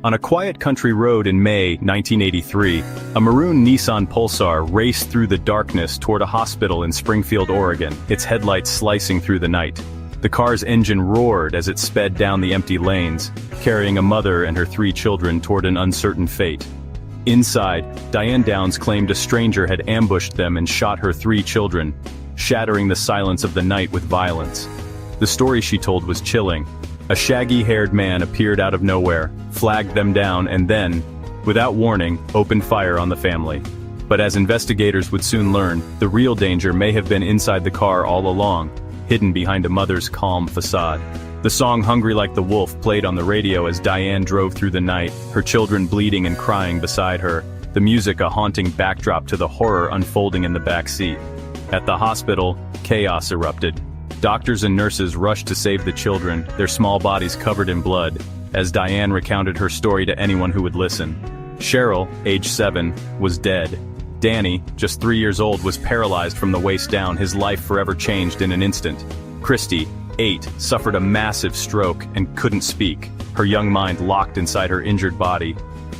On a quiet country road in May 1983, a maroon Nissan Pulsar raced through the darkness toward a hospital in Springfield, Oregon, its headlights slicing through the night. The car's engine roared as it sped down the empty lanes, carrying a mother and her 3 children toward an uncertain fate. Inside, Diane Downs claimed a stranger had ambushed them and shot her 3 children, shattering the silence of the night with violence. The story she told was chilling. A shaggy-haired man appeared out of nowhere, flagged them down and then, without warning, opened fire on the family. But as investigators would soon learn, the real danger may have been inside the car all along, hidden behind a mother's calm facade. The song "Hungry Like the Wolf" played on the radio as Diane drove through the night, her children bleeding and crying beside her, the music a haunting backdrop to the horror unfolding in the back seat. At the hospital, chaos erupted. Doctors and nurses rushed to save the children, their small bodies covered in blood, as Diane recounted her story to anyone who would listen. Cheryl, age 7, was dead. Danny, just 3 years old, was paralyzed from the waist down, his life forever changed in an instant. Christy, 8, suffered a massive stroke and couldn't speak, her young mind locked inside her injured body.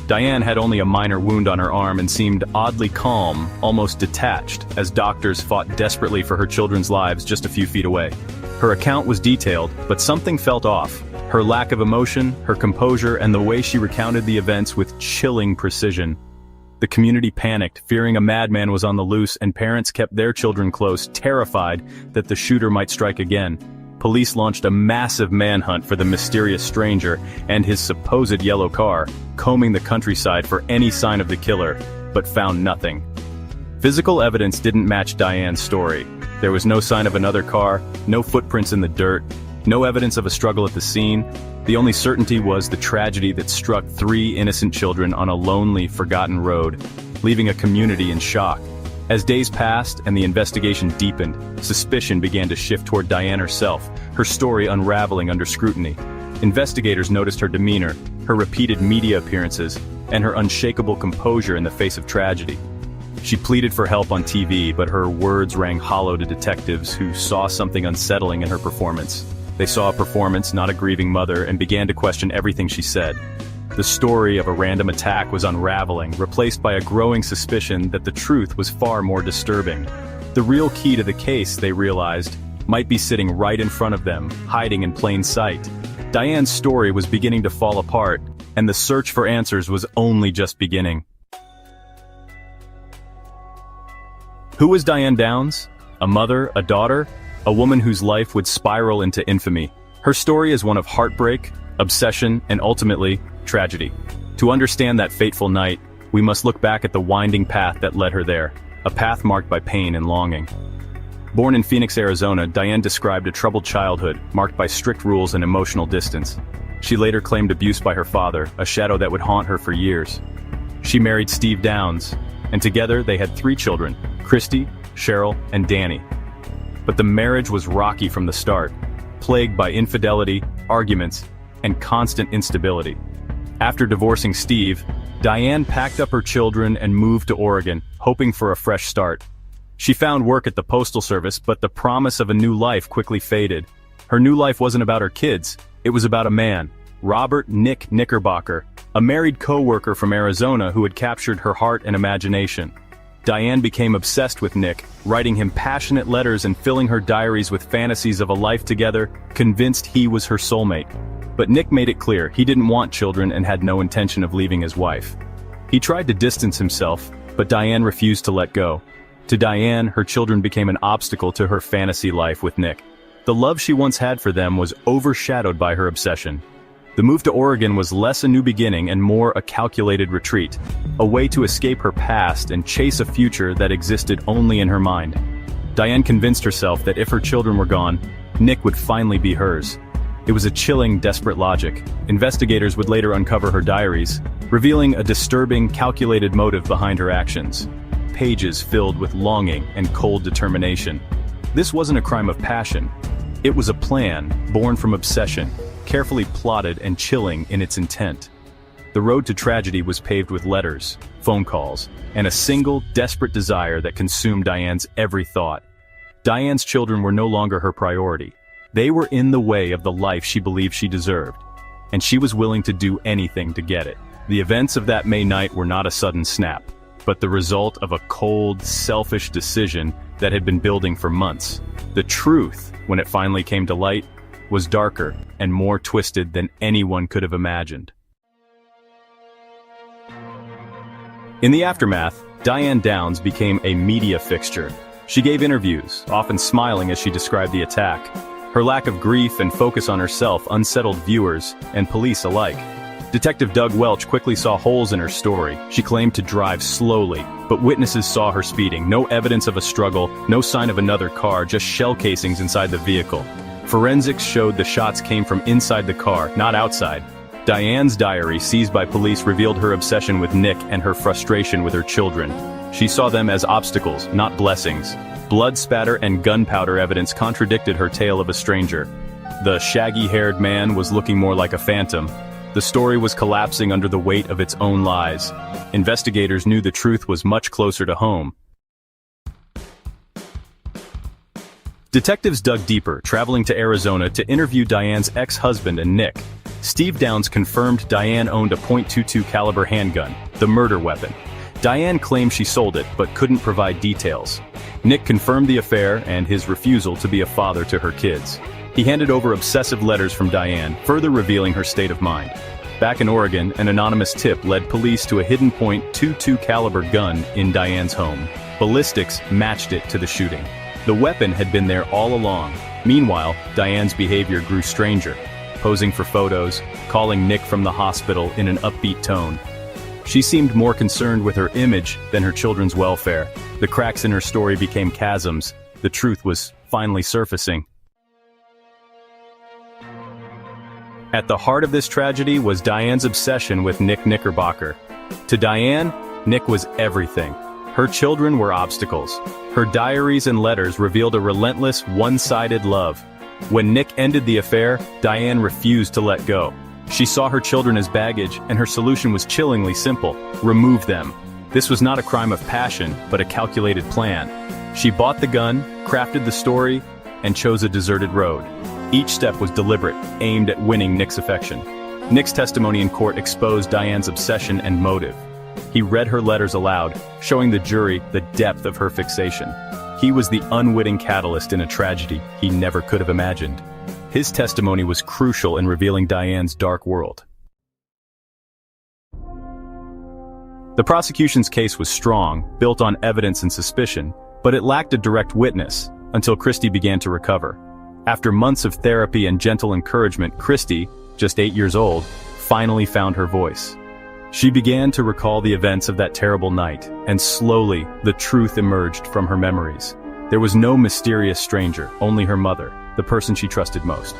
Diane had only a minor wound on her arm and seemed oddly calm, almost detached, as doctors fought desperately for her children's lives just a few feet away. Her account was detailed, but something felt off. Her lack of emotion, her composure, and the way she recounted the events with chilling precision. The community panicked, fearing a madman was on the loose, and parents kept their children close, terrified that the shooter might strike again. Police launched a massive manhunt for the mysterious stranger and his supposed yellow car, combing the countryside for any sign of the killer, but found nothing. Physical evidence didn't match Diane's story. There was no sign of another car, no footprints in the dirt, no evidence of a struggle at the scene. The only certainty was the tragedy that struck 3 innocent children on a lonely, forgotten road, leaving a community in shock. As days passed and the investigation deepened, suspicion began to shift toward Diane herself, her story unraveling under scrutiny. Investigators noticed her demeanor, her repeated media appearances, and her unshakable composure in the face of tragedy. She pleaded for help on TV, but her words rang hollow to detectives who saw something unsettling in her performance. They saw a performance, not a grieving mother, and began to question everything she said. The story of a random attack was unraveling, replaced by a growing suspicion that the truth was far more disturbing. The real key to the case, they realized, might be sitting right in front of them, hiding in plain sight. Diane's story was beginning to fall apart, and the search for answers was only just beginning. Who was Diane Downs? A mother, a daughter, a woman whose life would spiral into infamy. Her story is one of heartbreak, obsession, and ultimately, tragedy. To understand that fateful night, we must look back at the winding path that led her there, a path marked by pain and longing. Born in Phoenix, Arizona, Diane described a troubled childhood, marked by strict rules and emotional distance. She later claimed abuse by her father, a shadow that would haunt her for years. She married Steve Downs, and together they had 3 children, Christy, Cheryl, and Danny. But the marriage was rocky from the start, plagued by infidelity, arguments, and constant instability. After divorcing Steve, Diane packed up her children and moved to Oregon, hoping for a fresh start. She found work at the Postal Service, but the promise of a new life quickly faded. Her new life wasn't about her kids, it was about a man, Robert "Nick" Knickerbocker, a married co-worker from Arizona who had captured her heart and imagination. Diane became obsessed with Nick, writing him passionate letters and filling her diaries with fantasies of a life together, convinced he was her soulmate. But Nick made it clear he didn't want children and had no intention of leaving his wife. He tried to distance himself, but Diane refused to let go. To Diane, her children became an obstacle to her fantasy life with Nick. The love she once had for them was overshadowed by her obsession. The move to Oregon was less a new beginning and more a calculated retreat, a way to escape her past and chase a future that existed only in her mind. Diane convinced herself that if her children were gone, Nick would finally be hers. It was a chilling, desperate logic. Investigators would later uncover her diaries, revealing a disturbing, calculated motive behind her actions. Pages filled with longing and cold determination. This wasn't a crime of passion. It was a plan, born from obsession, carefully plotted and chilling in its intent. The road to tragedy was paved with letters, phone calls, and a single, desperate desire that consumed Diane's every thought. Diane's children were no longer her priority. They were in the way of the life she believed she deserved. and she was willing to do anything to get it. The events of that May night were not a sudden snap, but the result of a cold, selfish decision that had been building for months. The truth, when it finally came to light, was darker and more twisted than anyone could have imagined. In the aftermath, Diane Downs became a media fixture. She gave interviews, often smiling as she described the attack. Her lack of grief and focus on herself unsettled viewers and police alike. Detective Doug Welch quickly saw holes in her story. She claimed to drive slowly, but witnesses saw her speeding. No evidence of a struggle, no sign of another car, just shell casings inside the vehicle. Forensics showed the shots came from inside the car, not outside. Diane's diary, seized by police, revealed her obsession with Nick and her frustration with her children. She saw them as obstacles, not blessings. Blood spatter and gunpowder evidence contradicted her tale of a stranger. The shaggy-haired man was looking more like a phantom. The story was collapsing under the weight of its own lies. Investigators knew the truth was much closer to home. Detectives dug deeper, traveling to Arizona to interview Diane's ex-husband and Nick. Steve Downs confirmed Diane owned a .22 caliber handgun, the murder weapon. Diane claimed she sold it, but couldn't provide details. Nick confirmed the affair and his refusal to be a father to her kids. He handed over obsessive letters from Diane, further revealing her state of mind. Back in Oregon, an anonymous tip led police to a hidden .22 caliber gun in Diane's home. Ballistics matched it to the shooting. The weapon had been there all along. Meanwhile, Diane's behavior grew stranger, posing for photos, calling Nick from the hospital in an upbeat tone. She seemed more concerned with her image than her children's welfare. The cracks in her story became chasms. The truth was finally surfacing. At the heart of this tragedy was Diane's obsession with Nick Knickerbocker. To Diane, Nick was everything. Her children were obstacles. Her diaries and letters revealed a relentless, one-sided love. When Nick ended the affair, Diane refused to let go. She saw her children as baggage, and her solution was chillingly simple: remove them. This was not a crime of passion, but a calculated plan. She bought the gun, crafted the story, and chose a deserted road. Each step was deliberate, aimed at winning Nick's affection. Nick's testimony in court exposed Diane's obsession and motive. He read her letters aloud, showing the jury the depth of her fixation. He was the unwitting catalyst in a tragedy he never could have imagined. His testimony was crucial in revealing Diane's dark world. The prosecution's case was strong, built on evidence and suspicion, but it lacked a direct witness, until Christy began to recover. After months of therapy and gentle encouragement, Christy, just 8 years old, finally found her voice. She began to recall the events of that terrible night, and slowly, the truth emerged from her memories. There was no mysterious stranger, only her mother, the person she trusted most.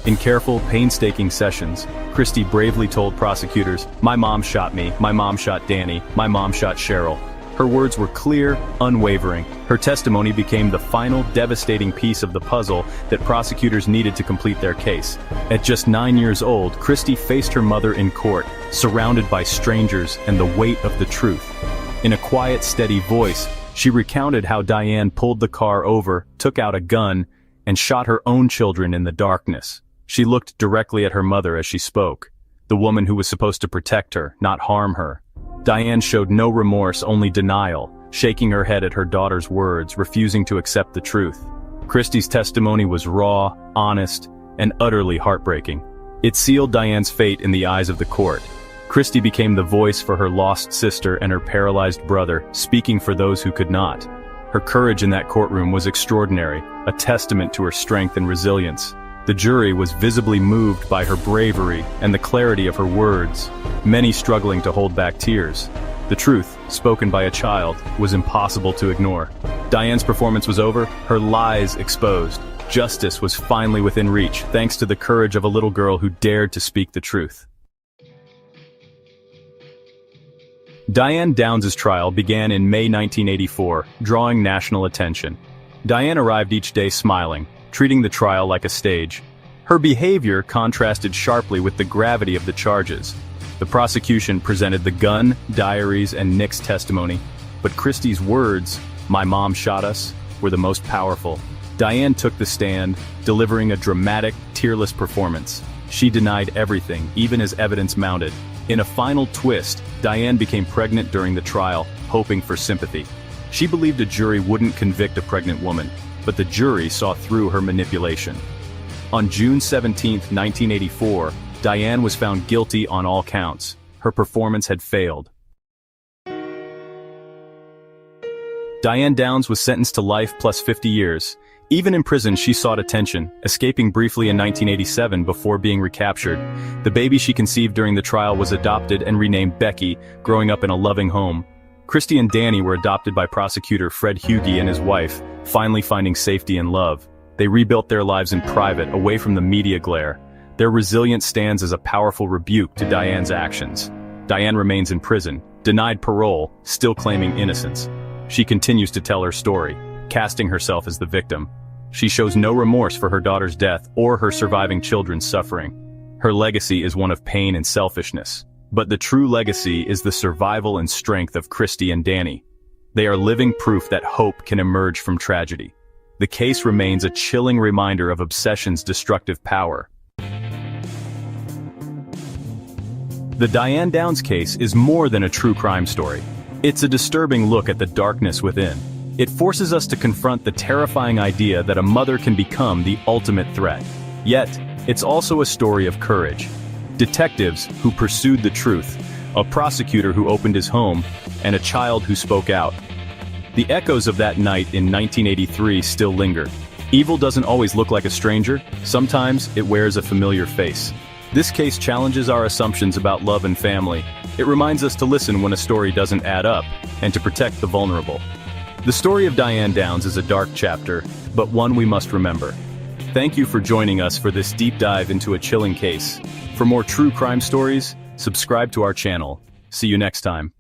In careful, painstaking sessions, Christy bravely told prosecutors, "My mom shot me, my mom shot Danny, my mom shot Cheryl." Her words were clear, unwavering. Her testimony became the final devastating piece of the puzzle that prosecutors needed to complete their case. At just 9 years old, Christy faced her mother in court, surrounded by strangers and the weight of the truth. In a quiet, steady voice, she recounted how Diane pulled the car over, took out a gun, and shot her own children in the darkness. She looked directly at her mother as she spoke, the woman who was supposed to protect her, not harm her. Diane showed no remorse, only denial, shaking her head at her daughter's words, refusing to accept the truth. Christy's testimony was raw, honest, and utterly heartbreaking. It sealed Diane's fate in the eyes of the court. Christy became the voice for her lost sister and her paralyzed brother, speaking for those who could not. Her courage in that courtroom was extraordinary, a testament to her strength and resilience. The jury was visibly moved by her bravery and the clarity of her words, many struggling to hold back tears. The truth, spoken by a child, was impossible to ignore. Diane's performance was over, her lies exposed. Justice was finally within reach, thanks to the courage of a little girl who dared to speak the truth. Diane Downs' trial began in May 1984, drawing national attention. Diane arrived each day smiling, treating the trial like a stage. Her behavior contrasted sharply with the gravity of the charges. The prosecution presented the gun, diaries, and Nick's testimony, but Christy's words, "My mom shot us," were the most powerful. Diane took the stand, delivering a dramatic, tearless performance. She denied everything, even as evidence mounted. In a final twist, Diane became pregnant during the trial, hoping for sympathy. She believed a jury wouldn't convict a pregnant woman, but the jury saw through her manipulation. On June 17, 1984, Diane was found guilty on all counts. Her performance had failed. Diane Downs was sentenced to life plus 50 years. Even in prison, she sought attention, escaping briefly in 1987 before being recaptured. The baby she conceived during the trial was adopted and renamed Becky, growing up in a loving home. Christy and Danny were adopted by prosecutor Fred Hughey and his wife, finally finding safety and love. They rebuilt their lives in private, away from the media glare. Their resilience stands as a powerful rebuke to Diane's actions. Diane remains in prison, denied parole, still claiming innocence. She continues to tell her story, casting herself as the victim. She shows no remorse for her daughter's death or her surviving children's suffering. Her legacy is one of pain and selfishness. But the true legacy is the survival and strength of Christy and Danny. They are living proof that hope can emerge from tragedy. The case remains a chilling reminder of obsession's destructive power. The Diane Downs case is more than a true crime story. It's a disturbing look at the darkness within. It forces us to confront the terrifying idea that a mother can become the ultimate threat. Yet, it's also a story of courage. Detectives who pursued the truth, a prosecutor who opened his home, and a child who spoke out. The echoes of that night in 1983 still linger. Evil doesn't always look like a stranger, sometimes it wears a familiar face. This case challenges our assumptions about love and family. It reminds us to listen when a story doesn't add up, and to protect the vulnerable. The story of Diane Downs is a dark chapter, but one we must remember. Thank you for joining us for this deep dive into a chilling case. For more true crime stories, subscribe to our channel. See you next time.